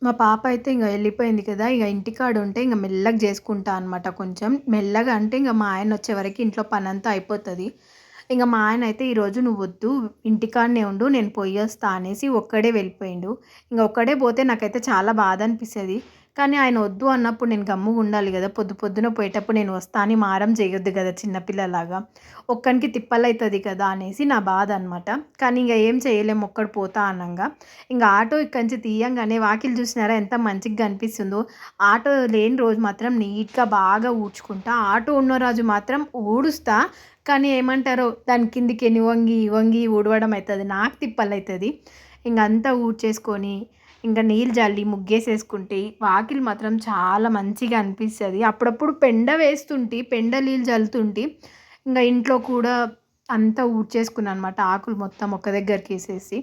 మా పాప అయితే ఇంగ ఎళ్ళిపోయింది కదా! ఇగ ఇంటికాడుంటే ఇంగ మెల్లగా జేసుకుంటా అనమాట కొంచెం. మెల్లగా అంటే ఇంగ మా ఆయనొచ్చే వరకి ఇంట్లో పనంతా అయిపోతది. ఇంగ మా ఆయనయితే "ఈరోజు నువ్వొద్దు, ఇంటికాడనే ఉండు, నేను పొయ్యొస్తా" అనేసి ఒక్కడే వెళ్ళిపోయిండు. ఇంగ ఒక్కడే పోతే నాకైతే చాలా బాధనిపిస్తది. కానీ ఆయన వద్దు అన్నప్పుడు నేను గమ్ముగుండాలి గదా! పొద్దు పొద్దున పోయేటప్పుడు నేను వస్తా అని మారం చేయొద్దు గదా! చిన్న పిల్లలాగా. ఒక్కనికి తిప్పలయితది కదా! అనేసి నా బాధనమాట. కానీ ఇంగ ఏం చేయలేం ఒక్కడు పోతా అనంగా. ఇంగ ఆటో ఇక్కడి నుంచి తీయంగానే వాకిలి చూసినారా ఎంత మంచిగా కనిపిస్తుందో. ఆటో లేని రోజు మాత్రం నీట్‌గా బాగా ఊడ్చుకుంటా. ఆటో ఉన్న రోజు మాత్రం ఊడుస్తా. కానీ ఏమంటారో దాని కిందికెళ్ళి వంగి, వంగి ఊడవడం అయితది. నాకు తిప్పలయితది. ఇంగ అంతా ఊడ్చేసుకొని, ఇంక నీళ్ళు జల్లి ముగ్గేసేసుకుంటే వాకిలి మాత్రం చాలా మంచిగా అనిపిస్తది. అప్పుడప్పుడు పెండ వేస్తుంటి, పెండ నీళ్ళు జల్లుతుంటి. ఇంగ ఇంట్లో కూడా అంతా ఊడ్చేసుకున్నా అనమాట. ఆకులు మొత్తం ఒక దగ్గరికేసేసి.